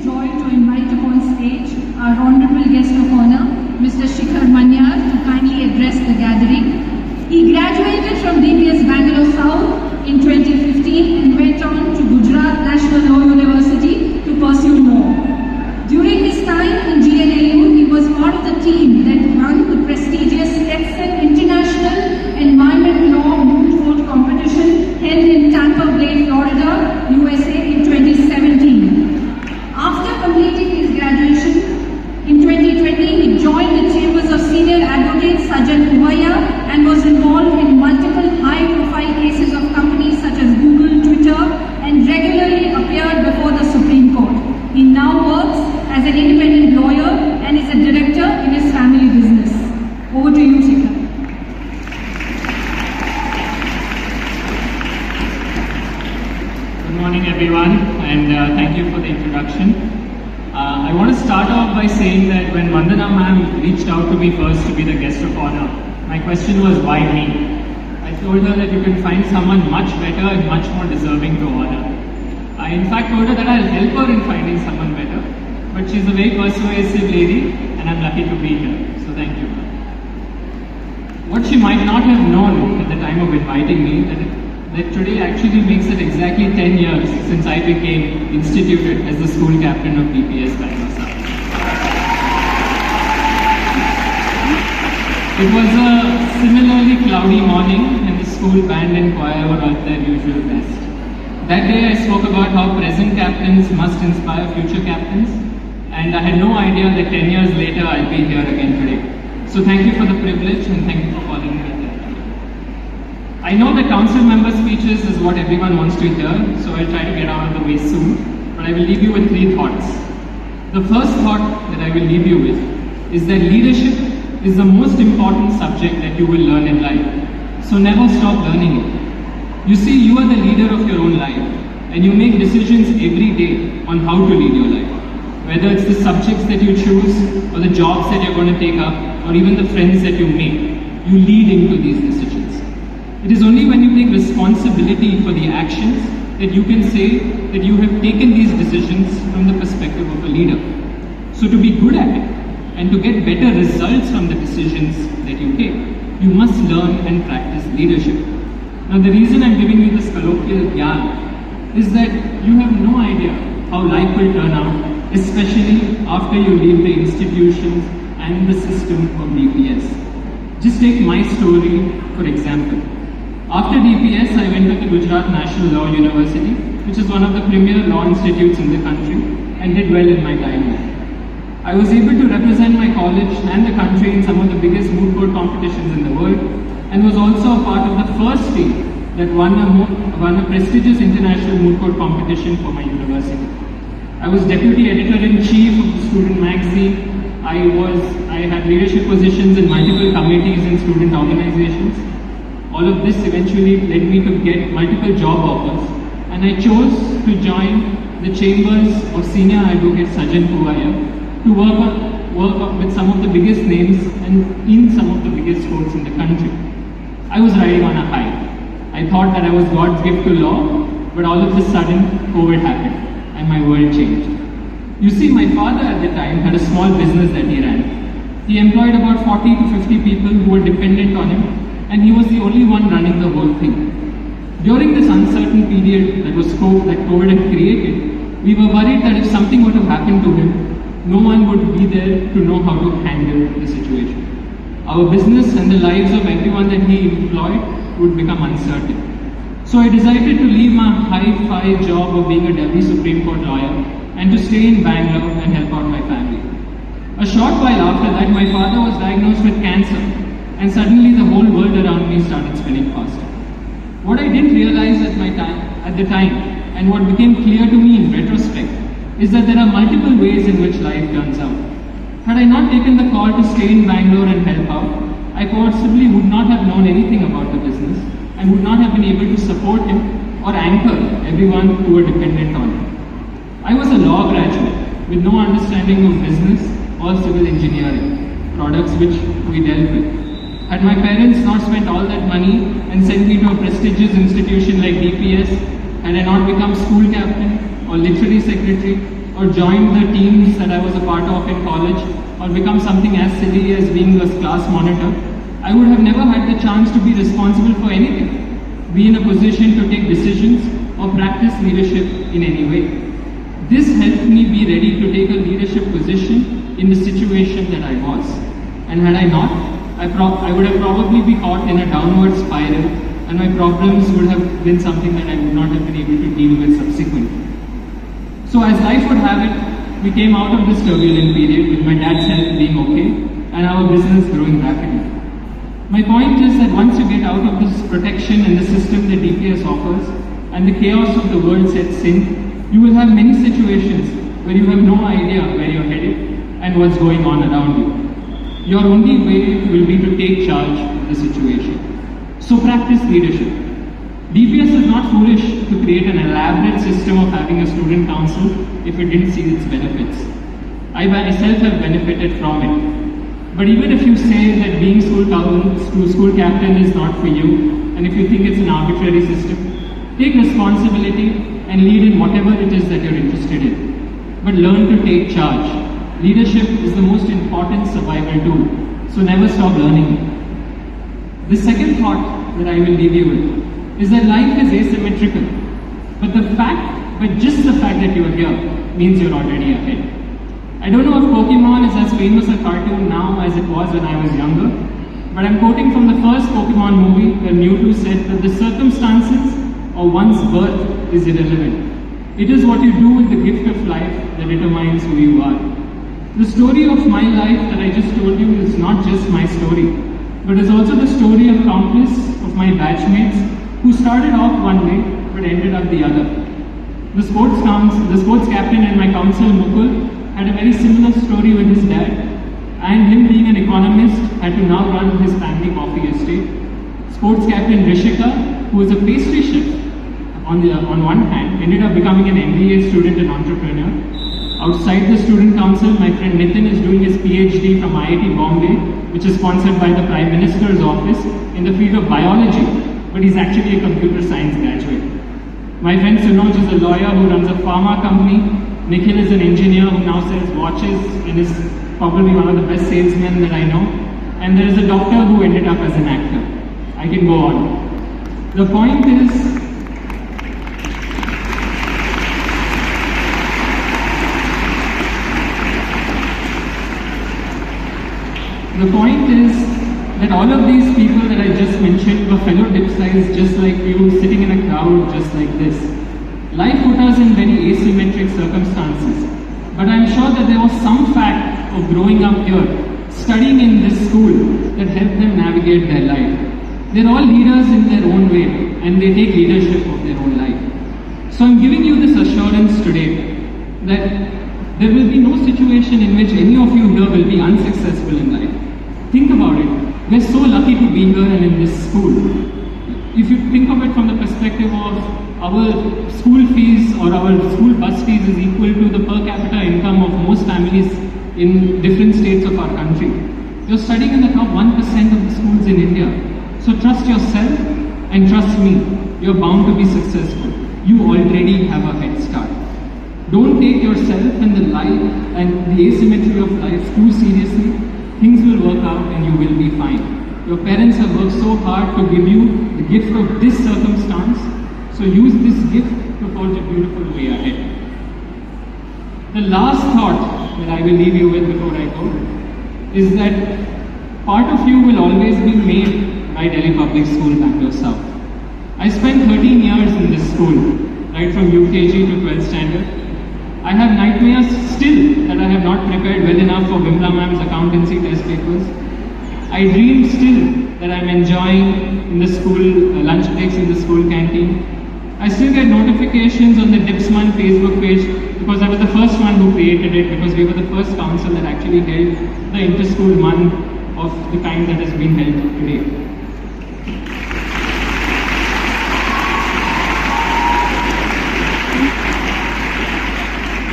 Joy to invite upon stage our honorable guest of honor, Mr. Shikhar Manyar, to kindly address the gathering. He graduated from DPS Bangalore South in 2015 and went on to Gujarat National Law University to pursue law. During his time in GNLU, he was part of the team that won the prestigious Stetson International Environment Law Moot Court competition held in Tampa Bay, Florida, USA in 2017. After completing his graduation in 2020, he joined the chambers of senior advocate Sajjan Puvaya and was involved in multiple high-profile cases of companies such as Google, Twitter, and regularly appeared before the Supreme Court. He now works as an independent lawyer and is a director in his family business. Over to you, Shikhar. Good morning, everyone, and thank you for the introduction. I want to start off by saying that when Vandana ma'am reached out to me first to be the guest of honor, my question was, why me? I told her that you can find someone much better and much more deserving to honor. I in fact told her that I'll help her in finding someone better, but she's a very persuasive lady and I'm lucky to be here, so thank you. What she might not have known at the time of inviting me, that today actually makes it exactly 10 years since I became instituted as the school captain of DPS Bangalore South. It was a similarly cloudy morning and the school band and choir were at their usual best. That day I spoke about how present captains must inspire future captains, and I had no idea that 10 years later I'll be here again today. So thank you for the privilege and thank you for calling me here. I know that council member speeches is what everyone wants to hear, so I'll try to get out of the way soon, but I will leave you with 3 thoughts. The first thought that I will leave you with is that leadership is the most important subject that you will learn in life, so never stop learning it. You see, you are the leader of your own life, and you make decisions every day on how to lead your life. Whether it's the subjects that you choose, or the jobs that you're going to take up, or even the friends that you make, you lead into these decisions. It is only when you take responsibility for the actions that you can say that you have taken these decisions from the perspective of a leader. So to be good at it, and to get better results from the decisions that you take, you must learn and practice leadership. Now the reason I'm giving you this colloquial yarn is that you have no idea how life will turn out, especially after you leave the institutions and the system of DPS. Just take my story for example. After DPS, I went to the Gujarat National Law University, which is one of the premier law institutes in the country, and did well in my time there. I was able to represent my college and the country in some of the biggest moot court competitions in the world, and was also a part of the first team that won a prestigious international moot court competition for my university. I was deputy editor-in-chief of the student magazine. I had leadership positions in multiple committees and student organizations. All of this eventually led me to get multiple job offers, and I chose to join the chambers of senior advocate Sajjan Puvaya to work with some of the biggest names and in some of the biggest courts in the country. I was riding on a high. I thought that I was God's gift to law, but all of a sudden COVID happened and my world changed. You see, my father at the time had a small business that he ran. He employed about 40 to 50 people who were dependent on him, and he was the only one running the whole thing. During this uncertain period that COVID had created, we were worried that if something were to happen to him, no one would be there to know how to handle the situation. Our business and the lives of everyone that he employed would become uncertain. So I decided to leave my high-fi job of being a Delhi Supreme Court lawyer and to stay in Bangalore and help out my family. A short while after that, my father was diagnosed with cancer, and suddenly the whole world around me started spinning faster. What I didn't realize at the time, and what became clear to me in retrospect, is that there are multiple ways in which life turns out. Had I not taken the call to stay in Bangalore and help out, I possibly would not have known anything about the business and would not have been able to support him or anchor everyone who were dependent on him. I was a law graduate with no understanding of business or civil engineering, products which we dealt with. Had my parents not spent all that money and sent me to a prestigious institution like DPS, had I not become school captain or literary secretary, or joined the teams that I was a part of in college, or become something as silly as being a class monitor, I would have never had the chance to be responsible for anything, be in a position to take decisions or practice leadership in any way. This helped me be ready to take a leadership position in the situation that I was. And had I not, I would have probably been caught in a downward spiral, and my problems would have been something that I would not have been able to deal with subsequently. So as life would have it, we came out of this turbulent period with my dad's health being okay and our business growing rapidly. My point is that once you get out of this protection and the system that DPS offers, and the chaos of the world sets in, you will have many situations where you have no idea where you're headed and what's going on around you. Your only way will be to take charge of the situation. So practice leadership. DPS is not foolish to create an elaborate system of having a student council if it didn't see its benefits. I myself have benefited from it. But even if you say that being school captain is not for you, and if you think it's an arbitrary system, take responsibility and lead in whatever it is that you're interested in. But learn to take charge. Leadership is the most important survival tool, so never stop learning it. The second thought that I will leave you with is that life is asymmetrical, but just the fact that you're here means you're already ahead. I don't know if Pokemon is as famous a cartoon now as it was when I was younger, but I'm quoting from the first Pokemon movie where Mewtwo said that the circumstances of one's birth is irrelevant. It is what you do with the gift of life that determines who you are. The story of my life that I just told you is not just my story, but is also the story of countless of my batchmates who started off one way but ended up the other. The sports captain in my council, Mukul, had a very similar story with his dad, and him being an economist had to now run his family coffee estate. Sports captain Rishika, who was a pastry chef on one hand, ended up becoming an MBA student and entrepreneur. Outside the student council, my friend Nitin is doing his PhD from IIT Bombay, which is sponsored by the Prime Minister's office in the field of biology, but he's actually a computer science graduate. My friend Sunoj is a lawyer who runs a pharma company. Nikhil is an engineer who now sells watches and is probably one of the best salesmen that I know. And there is a doctor who ended up as an actor. I can go on. The point is, that all of these people that I just mentioned were fellow dipsites just like you, sitting in a crowd just like this. Life put us in very asymmetric circumstances, but I'm sure that there was some fact of growing up here, studying in this school, that helped them navigate their life. They're all leaders in their own way, and they take leadership of their own life. So I'm giving you this assurance today that there will be no situation in which any of you here will be unsuccessful in life. Think about it. We're so lucky to be here and in this school. If you think of it from the perspective of our school fees or our school bus fees is equal to the per capita income of most families in different states of our country. You're studying in the top 1% of the schools in India. So trust yourself and trust me. You're bound to be successful. You already have a head start. Don't take yourself and the life and the asymmetry of life too seriously. Things will work out and you will be fine. Your parents have worked so hard to give you the gift of this circumstance, so use this gift to forge a beautiful way ahead. The last thought that I will leave you with before I go is that part of you will always be made by Delhi Public School, Bangalore South. I spent 13 years in this school, right from UKG to 12th standard. I have nightmares still that I have not prepared well enough for Vimla ma'am's accountancy test papers. I dream still that I'm enjoying in the school lunch breaks in the school canteen. I still get notifications on the Dipsman Facebook page because I was the first one who created it, because we were the first council that actually held the inter-school month of the kind that has been held today.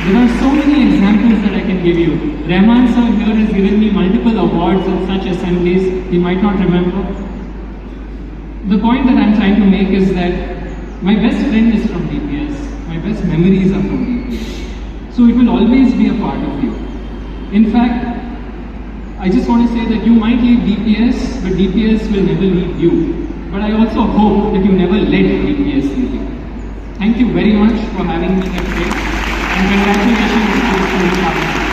There are so many examples that I can give you. Rahman sir here has given me multiple awards at such assemblies, he might not remember. The point that I'm trying to make is that my best friend is from DPS, my best memories are from DPS. So it will always be a part of you. In fact, I just want to say that you might leave DPS, but DPS will never leave you. But I also hope that you never let DPS leave you. Thank you very much for having me here today, and congratulations to the students.